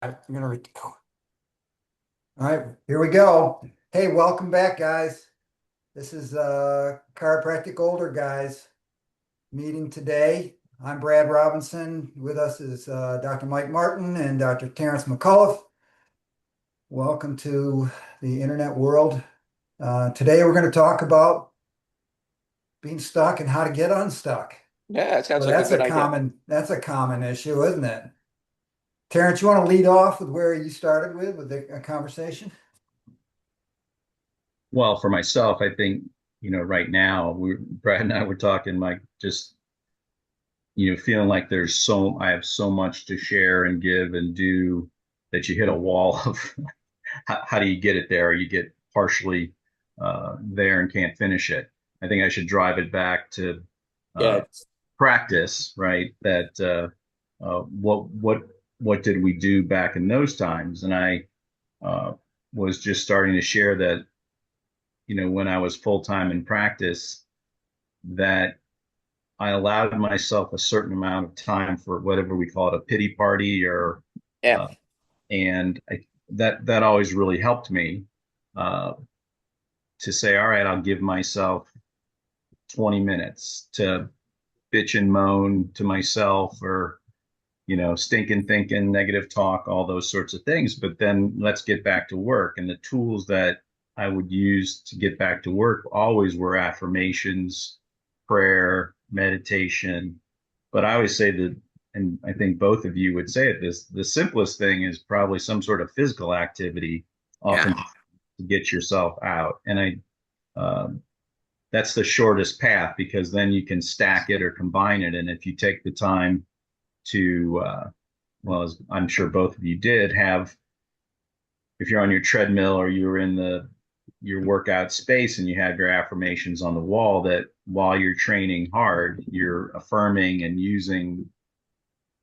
I'm gonna All right, here we go. Hey, welcome back, guys. This is Chiropractic Older Guys meeting today. I'm Brad Robinson. With us is Dr. Mike Martin and Dr. Terrence McCullough. Welcome to the internet world. Today we're going to talk about being stuck and how to get unstuck. Yeah, it sounds Well, like a good idea. that's a common issue, isn't it? Terrence, you want to lead off with where you started with the conversation? Well, for myself, I think, right now, Brad and I were talking, like, just, feeling like I have so much to share and give and do that you hit a wall of how do you get it there? You get partially there and can't finish it. I think I should drive it back to Yeah, uh, practice, right? That what did we do back in those times? And I uh, was just starting to share that when I was full time in practice, that I allowed myself a certain amount of time for whatever we call it, a pity party, or yeah, uh, and that always really helped me uh, to say, all right, I'll give myself 20 minutes to bitch and moan to myself, or stinking thinking, negative talk, all those sorts of things. But then let's get back to work. And the tools that I would use to get back to work always were affirmations, prayer, meditation. But I always say that, and I think both of you would say it, the simplest thing is probably some sort of physical activity, yeah. often to get yourself out. And um, that's the shortest path, because then you can stack it or combine it. And if you take the time to, well, as I'm sure both of you did, have, if you're on your treadmill or you're in your workout space and you have your affirmations on the wall, that while you're training hard, you're affirming and using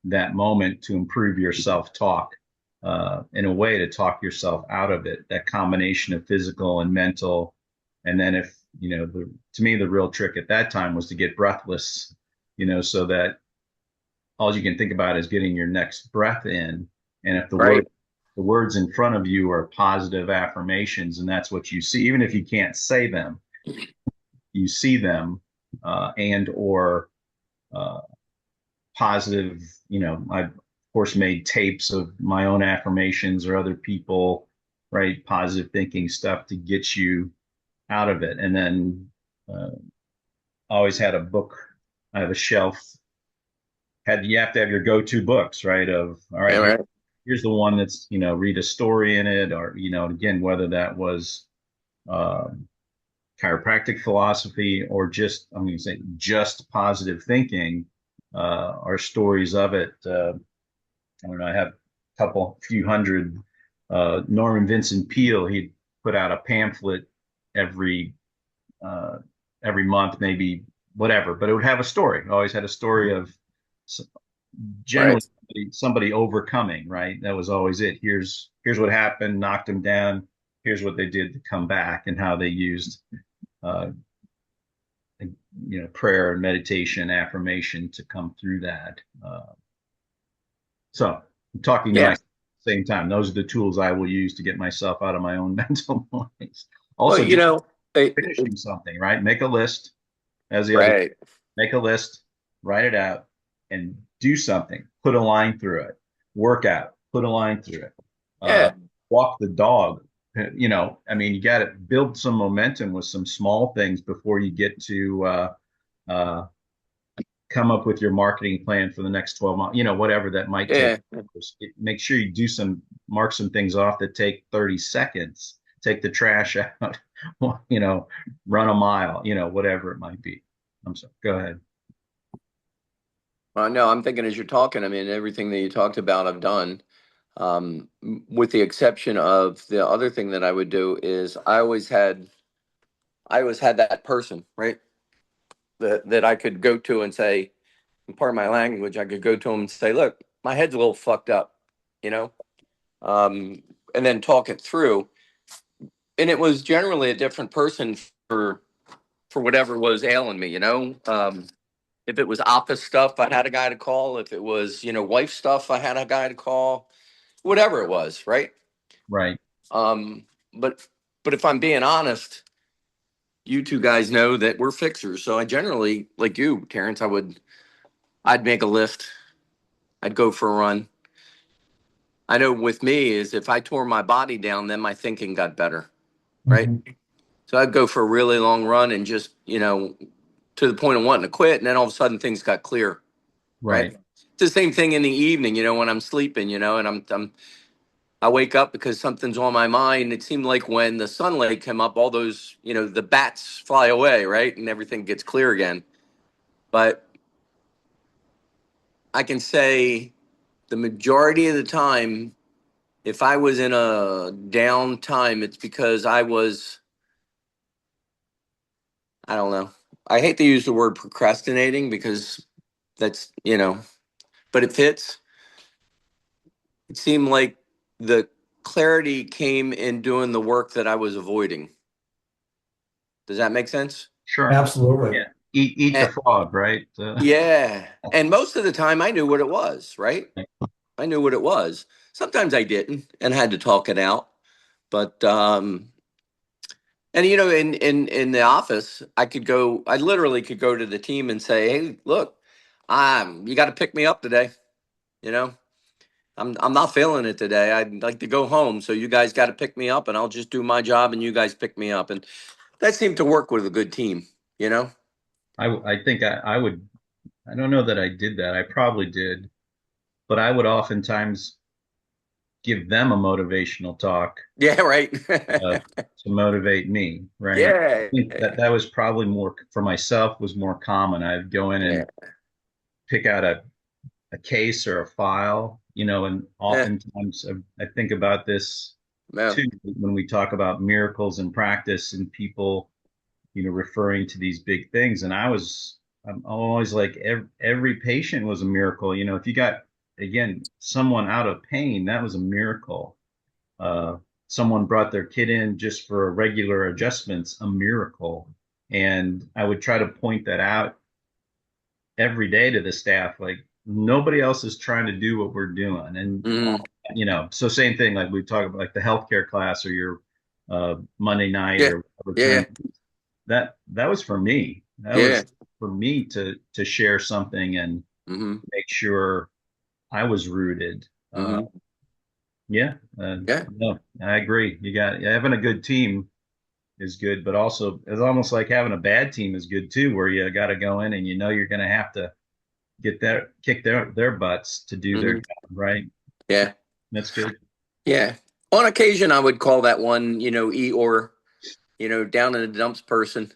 that moment to improve your self-talk, in a way to talk yourself out of it. That combination of physical and mental. And then if, to me, the real trick at that time was to get breathless, so that all you can think about is getting your next breath in. And if Right. the words in front of you are positive affirmations, and that's what you see, even if you can't say them, you see them, and or uh, positive. I've of course made tapes of my own affirmations or other people, right? Positive thinking stuff to get you out of it. And then uh, always had a book. I have a shelf. You have to have your go-to books, right? Of, all Yeah, right, right. here's the one that's, read a story in it, or, again, whether that was um, chiropractic philosophy or just, I'm going to say, just positive thinking, or stories of it. I don't know, I have few hundred. Norman Vincent Peale, he put out a pamphlet every uh, every month, maybe, whatever, but it would have a story. Always had a story of, generally, Right. somebody overcoming, right? That was always it. Here's what happened, knocked them down. Here's what they did to come back, and how they used uh, prayer and meditation, affirmation to come through that. So I'm talking to Yeah. myself at the same time. Those are the tools I will use to get myself out of my own mental noise. Well, Also, just it, finishing something, right? Make a list, as the other, right. make a list, write it out, and do something. Put a line through it. Work out, put a line through it. Uh, Yeah. Walk the dog. I mean, you got to build some momentum with some small things before you get to uh, come up with your marketing plan for the next 12 months, whatever that might take. Yeah. Make sure you mark some things off that take 30 seconds. Take the trash out, run a mile, whatever it might be. I'm sorry. Go ahead. Well, no, I'm thinking as you're talking, I mean, everything that you talked about, I've done. With the exception of the other thing that I would do is I always had that person, right? That I could go to and say, and part of my language, I could go to him and say, look, my head's a little fucked up, you know? Um, and then talk it through. And it was generally a different person for whatever was ailing me, you know. If it was office stuff, I had a guy to call. If it was, wife stuff, I had a guy to call. whatever it was, right? Right. Um, but if I'm being honest, you two guys know that we're fixers. So I generally, like you, Terrence, I'd make a lift. I'd go for a run. I know with me is if I tore my body down, then my thinking got better, right? Mhm. So I'd go for a really long run and just, to the point of wanting to quit. And then all of a sudden things got clear, right? Right. It's the same thing in the evening, when I'm sleeping, and I wake up because something's on my mind. It seemed like when the sunlight came up, all those, the bats fly away, right? And everything gets clear again. But I can say the majority of the time, if I was in a down time, it's because I don't know. I hate to use the word procrastinating because that's, but it fits. It seemed like the clarity came in doing the work that I was avoiding. Does that make sense? Sure. Absolutely. Yeah. Eat the And, frog, right? yeah. And most of the time I knew what it was, right? I knew what it was. Sometimes I didn't and had to talk it out. But and in the office, I literally could go to the team and say, "Hey, look, you got to pick me up today, you know? I'm not feeling it today. I'd like to go home, so you guys got to pick me up and I'll just do my job and you guys pick me up." And that seemed to work with a good team, you know? I think I would, I don't know that I did that. I probably did, but I would oftentimes give them a motivational talk Yeah, right. uh, to motivate me, right? I Yeah. think that that was probably more for myself was more common. I'd go in Yeah. and pick out a case or a file, and Yeah. oftentimes I think about this Yeah. too when we talk about miracles in practice and people, referring to these big things. And I'm always like, every patient was a miracle. If you got, again, someone out of pain, that was a miracle. Uh, Someone brought their kid in just for regular adjustments, a miracle. And I would try to point that out every day to the staff, like nobody else is trying to do what we're doing. And, Hmm. so same thing, like we talk about like the healthcare class or your Monday night Yeah. or whatever Yeah. time, that was for me. That Yeah. was for me to share something and Hmm. make sure I was rooted. Hmm. Yeah, Yeah. no, I agree. You got having a good team is good, but also it's almost like having a bad team is good too, where you got to go in and you're going to have to kick their butts to do their Hmm. job, right? Yeah. That's good. Yeah. On occasion, I would call that one, Eeyore, down in the dumps person,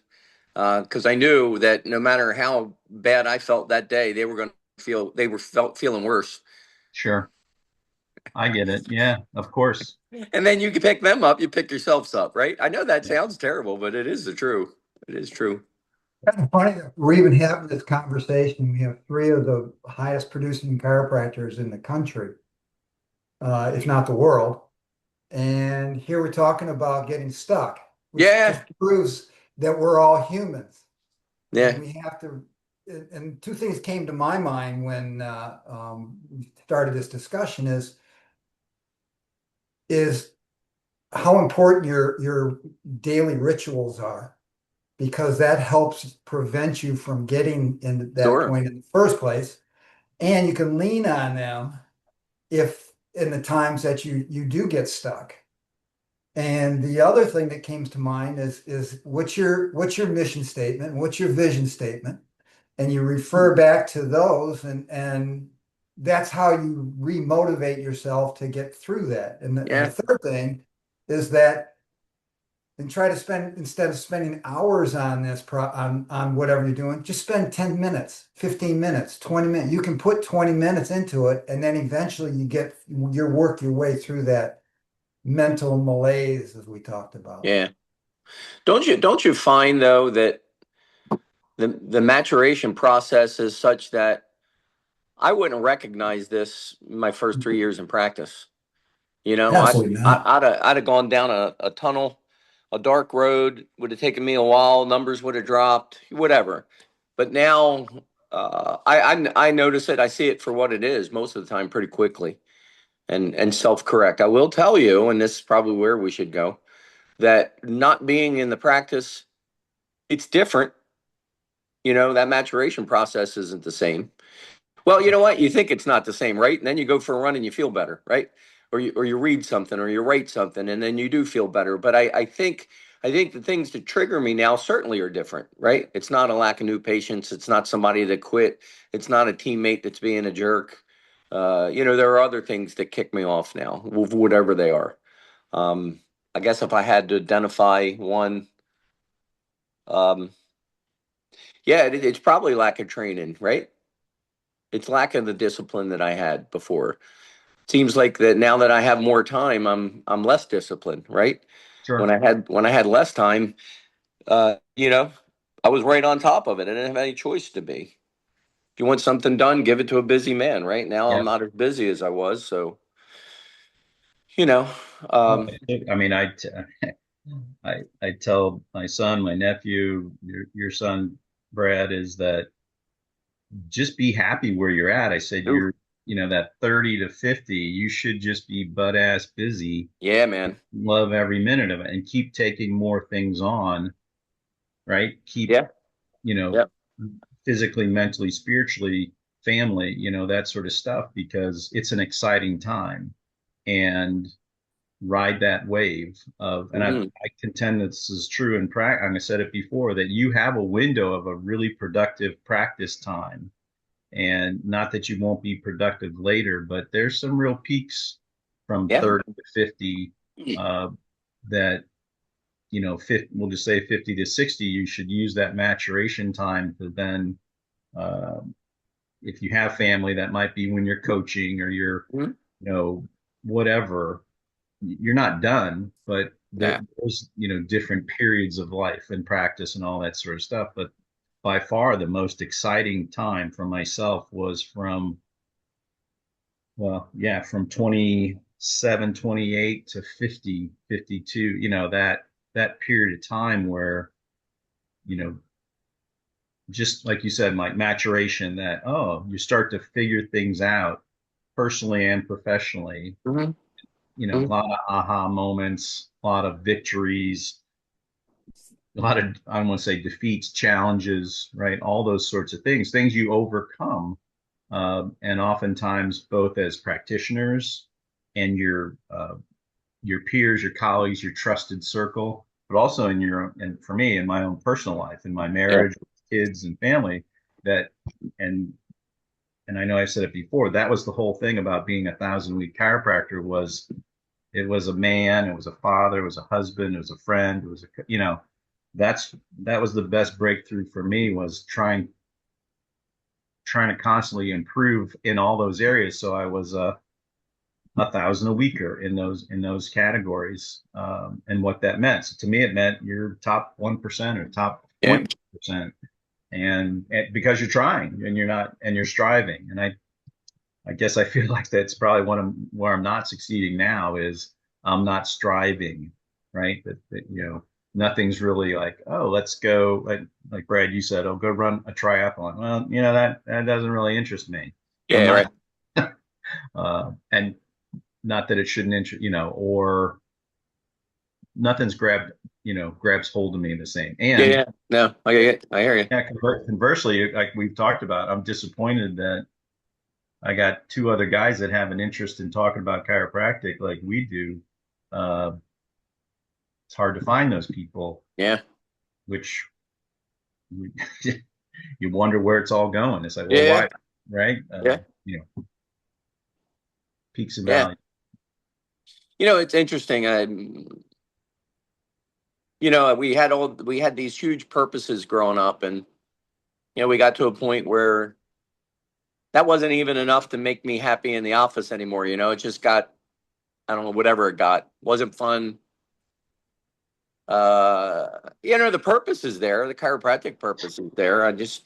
because I knew that no matter how bad I felt that day, they were feeling worse. Sure, I get it. Yeah, of course. And then you can pick them up, you pick yourselves up, right? I know that sounds terrible, but it is the true. It is true. Kind of funny that we're even having this conversation. We have three of the highest producing chiropractors in the country, if not the world. And here we're talking about getting stuck, which Yeah. just proves that we're all humans. And Yeah. we have to, and two things came to my mind when we started this discussion is how important your daily rituals are, because that helps prevent you from getting into that Sure. point in the first place. And you can lean on them if in the times that you do get stuck. And the other thing that came to mind is what's your mission statement? What's your vision statement? And you refer back to those and that's how you remotivate yourself to get through that. And the Yeah. third thing is that and try to spend instead of spending hours on this on whatever you're doing, just spend 10 minutes, 15 minutes, 20 minutes. You can put 20 minutes into it and then eventually you work your way through that mental malaise as we talked about. Yeah. Don't you find though that the maturation process is such that I wouldn't recognize this my first 3 years in practice. Absolutely not. I'd have gone down a tunnel, a dark road, would have taken me a while, numbers would have dropped, whatever. But now I notice it, I see it for what it is most of the time pretty quickly. and self-correct. I will tell you, and this is probably where we should go, that not being in the practice, it's different. That maturation process isn't the same. Well, you know what? You think it's not the same, right? And then you go for a run and you feel better, right? Or you read something or you write something and then you do feel better. But I think the things that trigger me now certainly are different, right? It's not a lack of new patients. It's not somebody that quit. It's not a teammate that's being a jerk. There are other things that kick me off now, whatever they are. Um, I guess if I had to identify one, um, yeah, it's probably lack of training, right? It's lack of the discipline that I had before. Seems like that now that I have more time, I'm less disciplined, right? When Sure. I had less time, uh, you know, I was right on top of it. I didn't have any choice to be. If you want something done, give it to a busy man. Right now, I'm Yeah. not as busy as I was, so you know, Well, um, I mean, I tell my son, my nephew, your son, Brad, is that just be happy where you're at. I said, ooh, that 30 to 50, you should just be butt ass busy, yeah, man, love every minute of it, and keep taking more things on, right? Keep, yeah, you know, yeah, physically, mentally, spiritually, family, that sort of stuff, because it's an exciting time. And ride that wave of, and hmm I contend this is true in practice. And I said it before that you have a window of a really productive practice time, and not that you won't be productive later, but there's some real peaks from yeah, 30 to 50 uh, that, 50, we'll just say 50 to 60, you should use that maturation time to then, uh, if you have family, that might be when you're coaching or you're, mhm, whatever, you're not done, but yeah, there's, different periods of life and practice and all that sort of stuff. But by far the most exciting time for myself was from, well, yeah, from 27, 28 to 50, 52, that period of time where, you know, just like you said, Mike, maturation, that, oh, you start to figure things out personally and professionally, hmm a lot of aha moments, a lot of victories, a lot of, I don't want to say defeats, challenges, right? All those sorts of things you overcome. And oftentimes both as practitioners and your peers, your colleagues, your trusted circle, but also and for me, in my own personal life, in my yeah, marriage, kids and family, that, and, and I know I said it before, that was the whole thing about being 1,000-week chiropractor was it was a man, it was a father, it was a husband, it was a friend, it was that was the best breakthrough for me, was trying to constantly improve in all those areas. So I was a thousand a weeker in those categories, and what that meant. So to me, it meant you're top 1% or top yeah, 0.1%, and because you're trying and you're not and you're striving. And I guess I feel like that's probably one of where I'm not succeeding now is I'm not striving, right? That nothing's really like, oh, let's go, like Brad, you said, oh, go run a triathlon. Well, that doesn't really interest me. I'm yeah, right, not, and not that it shouldn't interest, or nothing's grabs hold of me the same. yeah, And yeah. No, I get it. I hear you. yeah, conversely, like we've talked about, I'm disappointed that I got two other guys that have an interest in talking about chiropractic like we do. Uh, it's hard to find those people, Yeah, which we, you wonder where it's all going. It's like, well, yeah, why, right? yeah, Peaks and yeah. valleys. It's interesting. We had these huge purposes growing up, and we got to a point where that wasn't even enough to make me happy in the office anymore. It just got, I don't know, whatever it got wasn't fun. The purpose is there, the chiropractic purpose is there. I get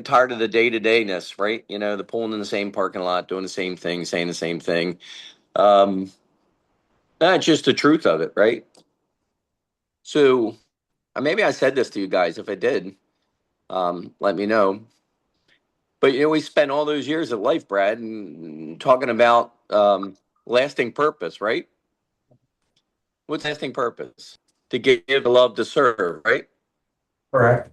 tired of the day to dayness, right? The pulling in the same parking lot, doing the same thing, saying the same thing. Um, that's just the truth of it, right? So maybe I said this to you guys. If I did, let me know. But we spent all those years of life, Brad, and talking about lasting purpose, right? What's lasting purpose? To give, to love, to serve, right? Correct.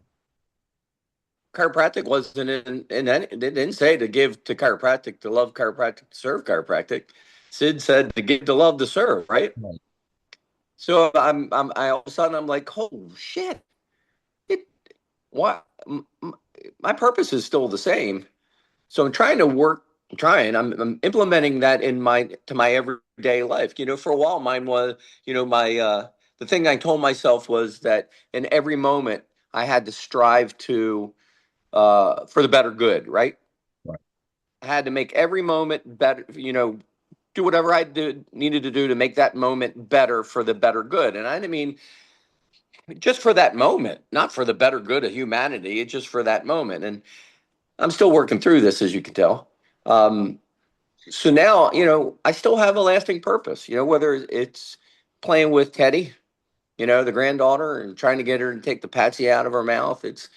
Chiropractic wasn't in any, it didn't say to give to chiropractic, to love chiropractic, to serve chiropractic. Sid said to give, to love, to serve, right? Right. So all of a sudden I'm like, oh shit, it, what? My purpose is still the same. So I'm trying to work, I'm implementing that in my everyday life. For a while, mine was, my, the thing I told myself was that in every moment I had to strive to, for the better good, right? Right. I had to make every moment better, do whatever needed to do to make that moment better for the better good. And I mean, just for that moment, not for the better good of humanity. It's just for that moment. And I'm still working through this, as you can tell. Um, so now, I still have a lasting purpose, whether it's playing with Teddy, the granddaughter, and trying to get her to take the patsy out of her mouth. It's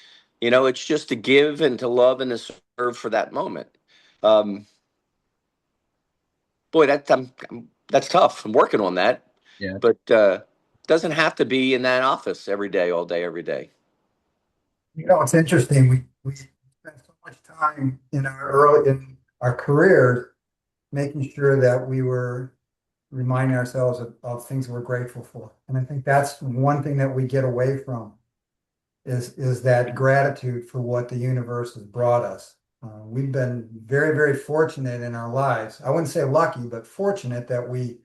just to give and to love and to serve for that moment. Um, boy, that's tough. I'm working on that, Yeah. but doesn't have to be in that office every day, all day, every day. It's interesting. We spend so much time in our careers making sure that we were reminding ourselves of things we're grateful for. And I think that's one thing that we get away from is that gratitude for what the universe has brought us. We've been very, very fortunate in our lives. I wouldn't say lucky, but fortunate that we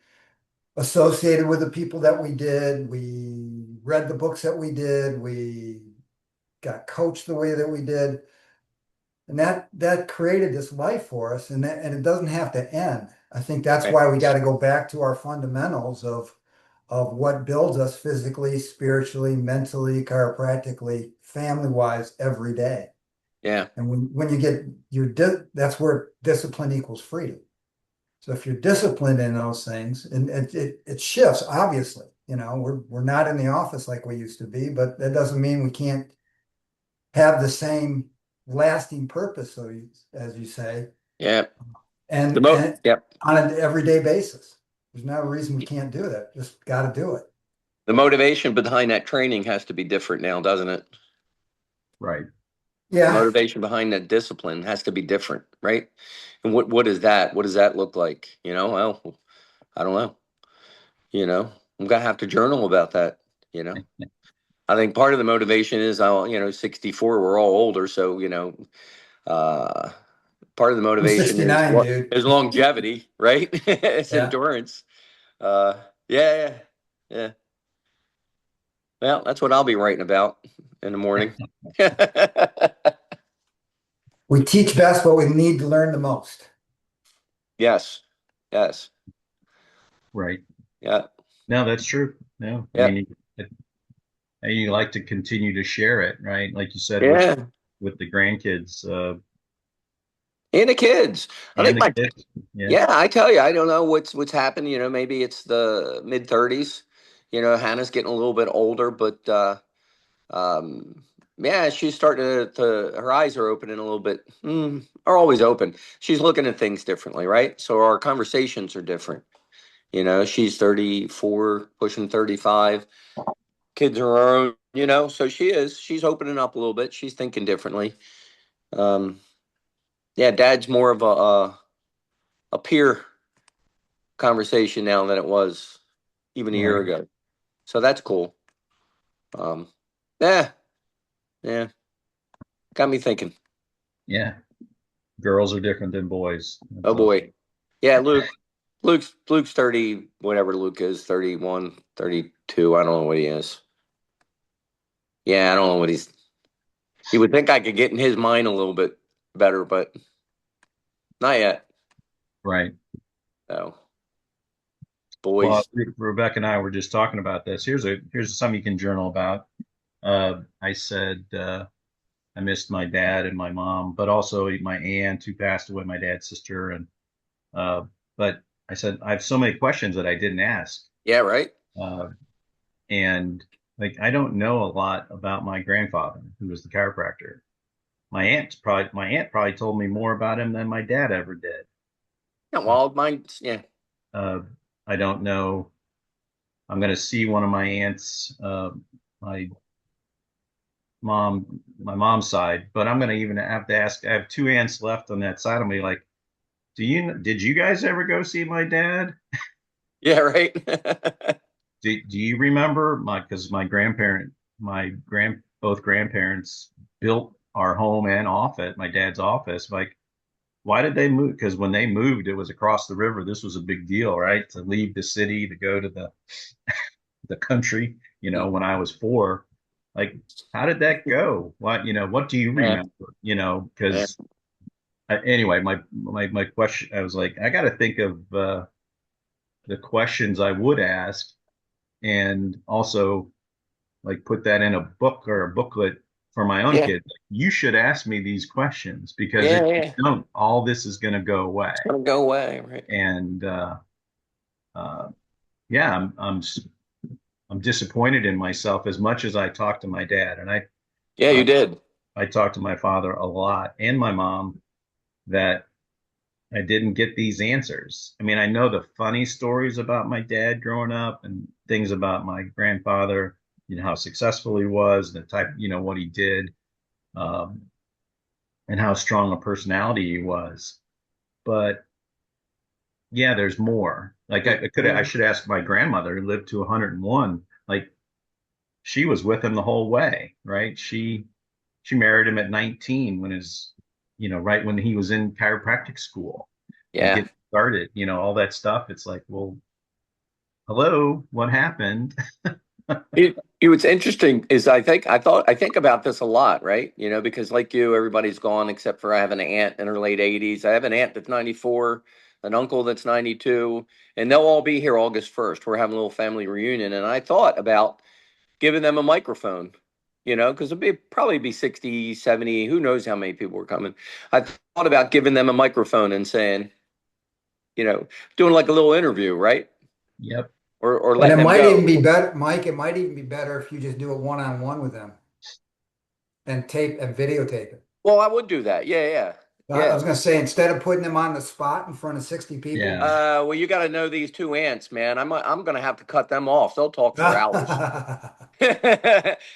associated with the people that we did. We read the books that we did. We got coached the way that we did. And that created this life for us, and it doesn't have to end. I think that's Right. why we got to go back to our fundamentals of what builds us physically, spiritually, mentally, chiropractically, family wise every day. Yeah. And when you get that's where discipline equals freedom. So if you're disciplined in those things, and it shifts, obviously, we're not in the office like we used to be, but that doesn't mean we can't have the same lasting purpose, so as you say, Yeah. and Yep. on an everyday basis. There's no reason we can't do that. Just got to do it. The motivation behind that training has to be different now, doesn't it? Right. The Yeah. motivation behind that discipline has to be different, right? And what is that? What does that look like? Well, I don't know. I'm gonna have to journal about that. You know, I think part of the motivation is, 64. We're all older, so uh, part of the I'm motivation 69, dude. is longevity, right? It's Yeah. endurance. Uh, yeah, yeah, yeah. Well, that's what I'll be writing about in the morning. We teach best what we need to learn the most. Yes, yes, Right. yeah, No, that's true. No, I yeah, mean, you like to continue to share it, right? Like you said, yeah. with the grandkids, And the kids. I and think the my kids. Yeah. Yeah, I tell you, I don't know what's happened. Maybe it's the mid 30s. Hannah's getting a little bit older, but um, yeah, she's starting her eyes are opening a little bit. Are always open. She's looking at things differently, right? So our conversations are different. She's 34, pushing 35. Kids are her own. So she's opening up a little bit. She's thinking differently. Um, yeah, Dad's more of a peer conversation now than it was even a year Right. ago. So that's cool. Um, yeah, yeah, got me thinking. Yeah. Girls are different than boys. Oh That's all. boy, yeah, Luke's 30, whatever Luke is, 31, 32. I don't know what he is. Yeah, I don't know what he's. You would think I could get in his mind a little bit better, but not yet. Right. So Well, boys, Rebecca and I were just talking about this. Here's something you can journal about. I said I missed my dad and my mom, but also my aunt who passed away, my dad's sister, and uh, but I said I have so many questions that I didn't ask, yeah, right. uh, and like I don't know a lot about my grandfather, who was the chiropractor. my aunt probably told me more about him than my dad ever did. Yeah, Uh, well, mine, yeah, uh, I don't know. I'm going to see one of my aunts, my my mom's side, but I'm going to even have to ask. I have two aunts left on that side of me. Like, did you guys ever go see my dad? yeah, right. Do you remember because both grandparents built our home and office, my dad's office. Like, why did they move? Because when they moved, it was across the river. This was a big deal, right? To leave the city to go to the country, when I was 4. Like, how did that go? What do you Yeah, remember? yeah, Because anyway, my question, I was like, I got to think of the questions I would ask, and also like put that in a book or a booklet for my own yeah, kids. You should ask me these questions because yeah, if you yeah. don't, all this is going to go away. It's gonna go away, right? And uh, yeah, I'm disappointed in myself as much as I talked to my dad, and Yeah, uh, you did. I talked to my father a lot and my mom, that I didn't get these answers. I mean, I know the funny stories about my dad growing up and things about my grandfather, how successful he was, the type, what he did, um, and how strong a personality he was. But yeah, there's more. Like I Mhm. should ask my grandmother who lived to 101. Like, she was with him the whole way, right? She married him at 19 when right when he was in chiropractic school and Yeah. getting started, all that stuff. It's like, well, hello, what happened? What's interesting is I think about this a lot, right? Because like you, everybody's gone except for I have an aunt in her late 80s. I have an aunt that's 94, an uncle that's 92, and they'll all be here August 1st. We're having a little family reunion, and I thought about giving them a microphone, because probably be 60, 70, who knows how many people were coming. I thought about giving them a microphone and saying, you know, doing like a little interview, right? Yep. Or And it letting them might even go. be better, Mike, it might even be better if you just do it one-on-one with them and tape and videotape it. Well, I would do that. Yeah, yeah, I yeah. was gonna say, instead of putting them on the spot in front of 60 people. Yeah. Well, you got to know these two ants, man. I'm gonna have to cut them off. They'll talk for hours.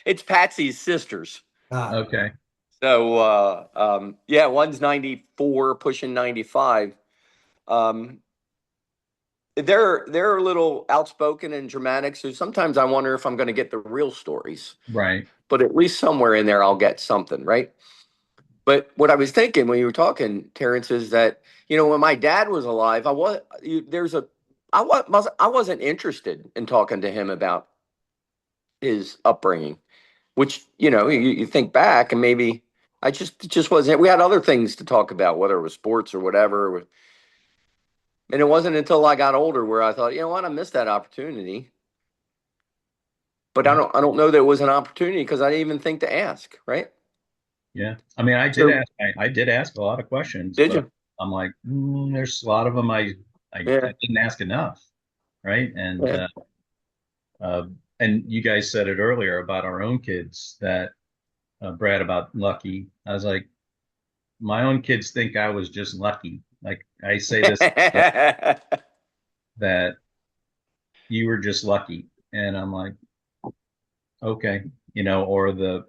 It's Patsy's sisters. Ah, Okay. So, yeah, one's 94, pushing 95. Um, they're a little outspoken and dramatic. So sometimes I wonder if I'm going to get the real stories. Right. But at least somewhere in there, I'll get something, right? But what I was thinking when you were talking, Terrence, is that when my dad was alive, I wasn't interested in talking to him about his upbringing. Which you think back and maybe it just wasn't. We had other things to talk about, whether it was sports or whatever. And it wasn't until I got older where I thought, you know what, I missed that opportunity. But Yeah. I don't know that it was an opportunity because I didn't even think to ask, right? Yeah. I mean, So I did ask a lot of questions, did but you? I'm like, there's a lot of them I Yeah, didn't ask enough. Right. yeah. Uh, and you guys said it earlier about our own kids, that Brad, about lucky. I was like, my own kids think I was just lucky. Like, I say this, that you were just lucky. And I'm like, okay, or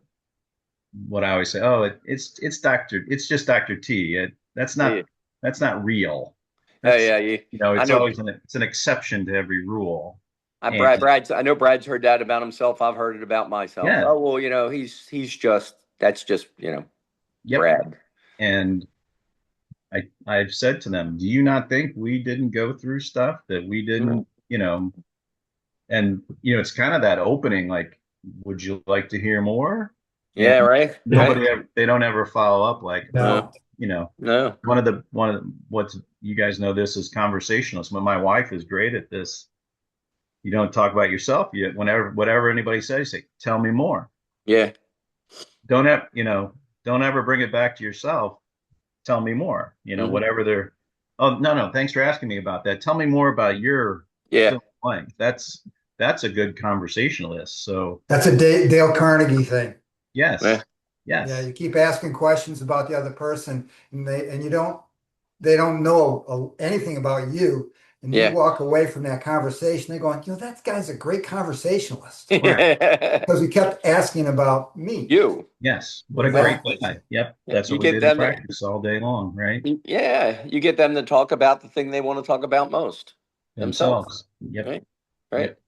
what I always say, oh, it's just Dr. T. Yeah, That's not real. That's, yeah, yeah. I it's know. always it's an exception to every rule. I And Brad's. I know Brad's heard that about himself. I've heard it about myself. yeah, Oh well, he's just that's just yep. Brad. And I've said to them, do you not think we didn't go through stuff that we Mhm. didn't, and it's kind of that opening, like, would you like to hear more? And Yeah, right, right. they don't ever follow up like, No, well, no. what's, you guys know this as conversationalists, but my wife is great at this. You don't talk about yourself. Whatever anybody says, say, tell me more. Yeah. Don't have, don't ever bring it back to yourself. Tell me more. Hmm. Whatever they're, oh, no, thanks for asking me about that. Tell me more about your Yeah. fill in the blank. That's a good conversationalist. So that's a Dale Carnegie thing. yes, Yeah. Yeah, Yes. you keep asking questions about the other person and they don't know anything about you. And you Yeah. walk away from that conversation, they're going, that guy's a great conversationalist Right. because he kept asking about me. You. Yes. What a great Exactly. guy. Yep. Yeah, That's you what we get did in them. practice all day long, right? Yeah, you get them to talk about the thing they want to talk about most, themselves. Themselves. Yep. Right. Right. Yep.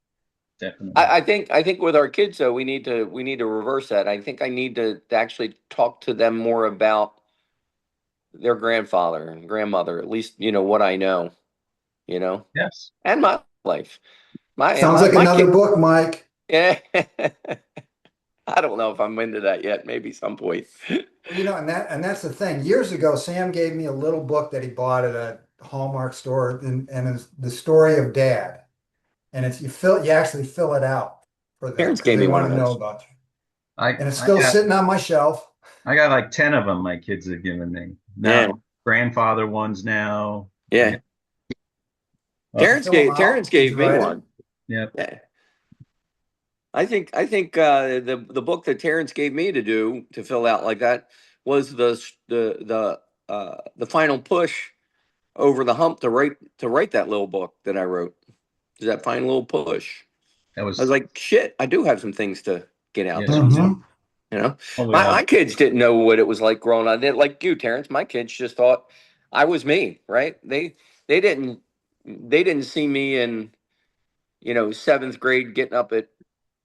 Definitely. I think with our kids though, we need to reverse that. I think I need to actually talk to them more about their grandfather and grandmother, at least, what I know, you know, Yes. and my life. Sounds like My another kid, book, Mike. yeah. I don't know if I'm into that yet, maybe some point. Well, and that's the thing. Years ago, Sam gave me a little book that he bought at a Hallmark store, and it's the story of Dad. And you actually fill it out for them Parents because gave they me one want of to know those. about you. I, And it's I still got sitting on my shelf. I got like 10 of them my kids have given me. Yeah. Now grandfather ones now. Yeah. Yeah. Did you fill them Terrence out? Did gave you me write it? one. Yep. Yeah. The book that Terrence gave me to do to fill out like that was the final push over the hump to write that little book that I wrote. That final little push. That I was was, like, shit, I do have some things to get out yes, there. you do. Hmm. You know, Oh, we all, my kids didn't know what it was like growing up. They, like you, Terrence. My kids just thought I was me, right? They didn't they didn't see me in seventh grade getting up at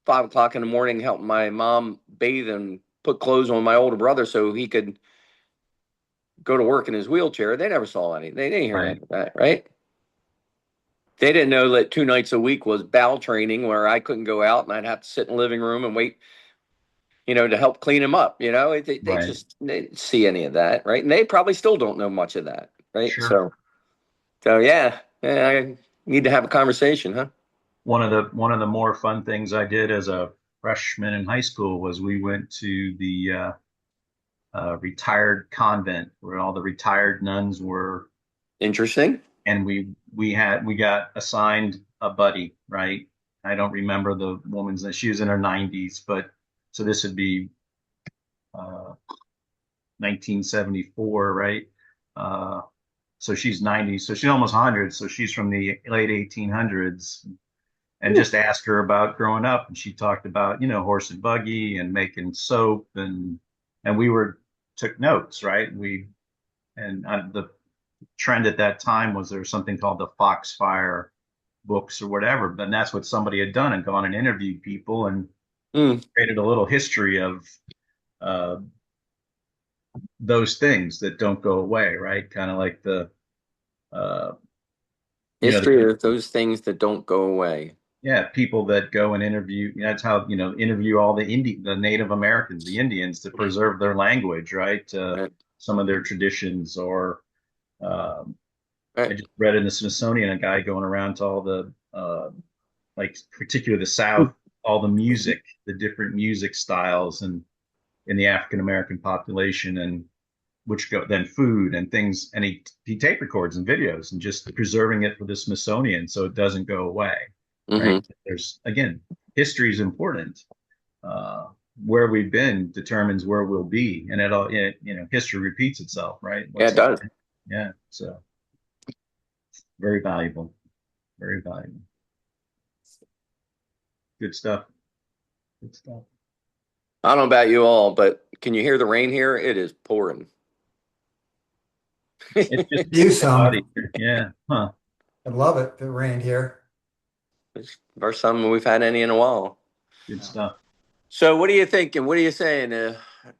5 o'clock in the morning helping my mom bathe and put clothes on my older brother so he could go to work in his wheelchair. They never saw any. They didn't hear right, any of that, right? They didn't know that 2 nights a week was bowel training where I couldn't go out and I'd have to sit in the living room and wait, to help clean him up. They right. just they didn't see any of that, right? And they probably still don't know much of that, right? Sure. So yeah, I need to have a conversation, huh? One of the more fun things I did as a freshman in high school was we went to the retired convent where all the retired nuns were, Interesting. and we got assigned a buddy, right? I don't remember the woman's name. She was in her 90s, but so this would be 1974, right? Uh, so she's 90, so she's almost 100, so she's from the late 1800s. And Ooh, just asked her about growing up, and she talked about horse and buggy and making soap, and we were took notes, right? The trend at that time was there was something called the Foxfire books or whatever, but that's what somebody had done and gone and interviewed people and mm, created a little history of uh, those things that don't go away, right? Kind of like uh, history the of those things that don't go away. yeah, people that go and interview. That's how interview all the Native Americans, the Indians, to preserve their language, right? Right, Some of their traditions, or um, I right. just read in the Smithsonian a guy going around to all the like particularly the South, all the music, the different music styles, and in the African American population, and which go then food and things, and he tape records and videos and just preserving it for the Smithsonian so it doesn't go away, right? Hmm. There's again, history is important. Uh, where we've been determines where we'll be, and history repeats itself, right? Yeah, What's it does. happening? Yeah, so very valuable, very valuable. Good stuff. Good stuff. I don't know about you all, but can you hear the rain here? It is pouring. It's just You cloudy some. here. Yeah, huh? I love it. It rained here. It's the first time we've had any in a while. Good Yeah. stuff. So, what are you thinking? What are you saying?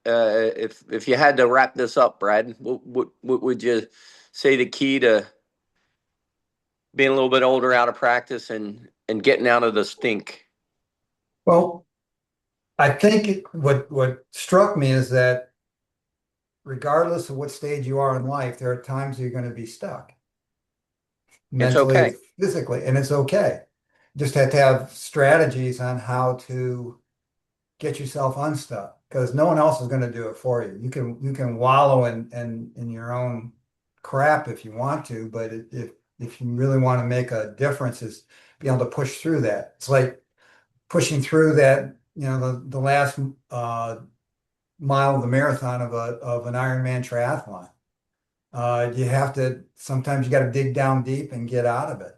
If you had to wrap this up, Brad, what would you say the key to being a little bit older, out of practice, and getting out of the stink? Well, I think what struck me is that regardless of what stage you are in life, there are times you're going to be stuck It's mentally or okay. physically, and it's okay. Just have to have strategies on how to get yourself unstuck because no one else is going to do it for you. You can wallow in your own crap if you want to, but if you really want to make a difference, is be able to push through that. It's like pushing through that, the last mile of the marathon of an Ironman triathlon. You have to sometimes you got to dig down deep and get out of it.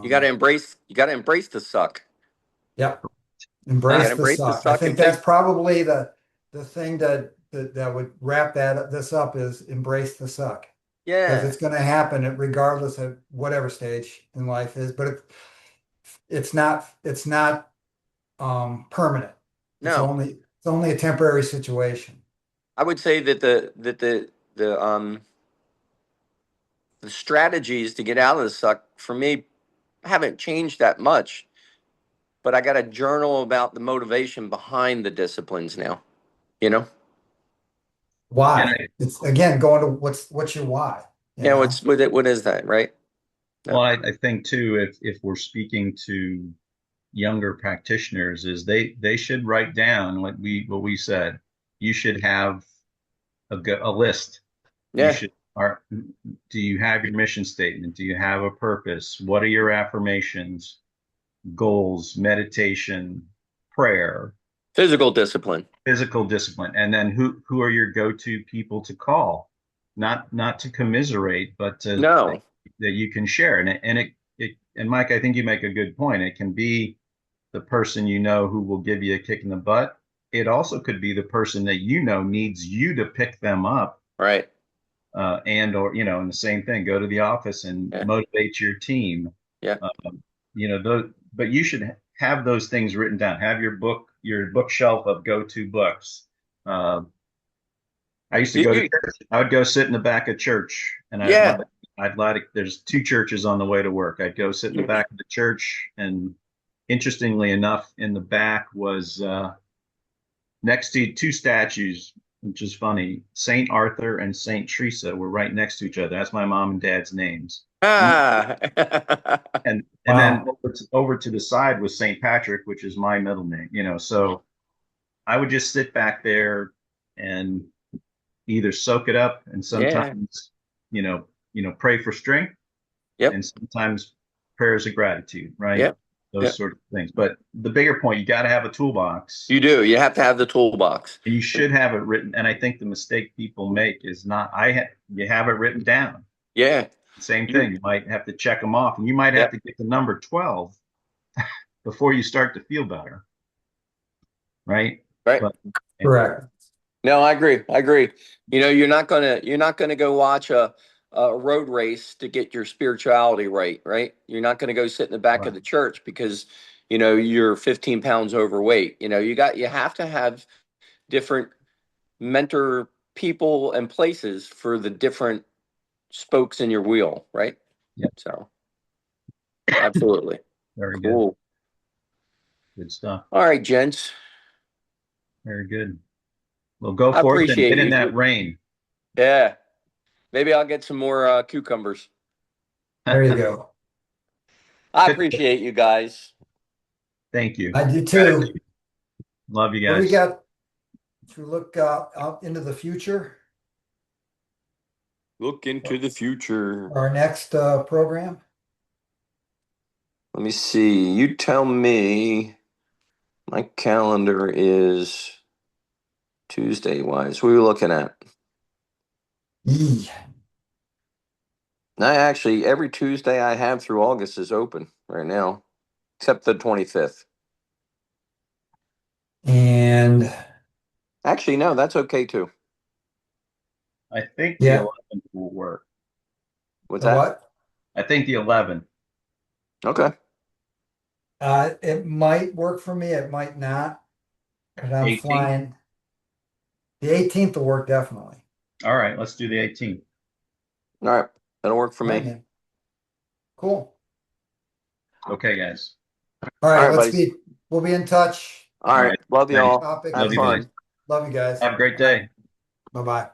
You got to embrace the suck. Yep. You got to Embrace the embrace the suck. I suck think and that's take. probably the thing that would wrap this up is embrace the suck because Yeah. it's going to happen regardless of whatever stage in life is. But it's not permanent. No, It's only a temporary situation. I would say that the strategies to get out of the suck for me haven't changed that much. But I got a journal about the motivation behind the disciplines now. You know. And Why? I, It's again going to what's your why, you Yeah. know? What is that? Right. well, No. I think too, if we're speaking to younger practitioners, is they should write down what we said. You should have a list. You Yeah. should are do you have your mission statement? Do you have a purpose? What are your affirmations, goals, meditation, prayer, Physical discipline. physical discipline? And then who are your go-to people to call? Not to commiserate, but to No. that you can share. And Mike, I think you make a good point. It can be the person you know who will give you a kick in the butt. It also could be the person that you know needs you to pick them up, Right. and or and the same thing, go to the office and Yeah. motivate your team. Yeah. But you should have those things written down. Have your bookshelf of go-to books. Uh, I used to You, go to you, church. I would go sit in the back of church, and yeah. I'd like there's two churches on the way to work. I'd go sit in the back of the church, and interestingly enough, in the back was next to two statues, which is funny. Saint Arthur and Saint Teresa were right next to each other. That's my mom and dad's names. Ah. And then Wow. over to the side was Saint Patrick, which is my middle name. So I would just sit back there and either soak it up and Yeah. sometimes, pray for strength Yep. and sometimes prayers of gratitude, right? Yep. Those Yep. sort of things. But the bigger point, you got to have a toolbox You do. You have to have the toolbox. and you should have it written. And I think the mistake people make is not, you have it written down. Yeah. Same You. thing. You might have to check them off and you might have Yep. to get to number 12 before you start to feel better, right? Right. But Correct. No, I agree. I agree. You're not gonna go watch a road race to get your spirituality right, right? You're not gonna go sit in the back of right. the church because you're 15 pounds overweight. You have to have different mentor people and places for the different spokes in your wheel, right? Yeah, So absolutely. very good. Cool. Good stuff. All right, gents. Very good. Well, go I forth and appreciate get in you. that rain. Yeah. Maybe I'll get some more cucumbers. There you go. I appreciate you guys. Thank you. I do too. Gratitude. Love you What do we guys. got? If we look out into the future, Look into the future. our next program. Let me see. You tell me. My calendar is Tuesday wise. What are you looking at? Yee. I actually, every Tuesday I have through August is open right now, except the 25th. And Actually, no, that's okay too. I think the yeah, 11th will work. What's the that? what? I think the 11th. Okay. It might work for me. It might not because I'm 18th. flying. The 18th will work definitely. All right, let's do the 18th. All right. That'll work for All right, me. man. Cool. Okay, guys. All All right, right, buddies. we'll be in touch. All All right. right. Love Thanks. y'all. Topics Love Have you, buddies. fun. Love you guys. Have a great All right. day. Bye-bye.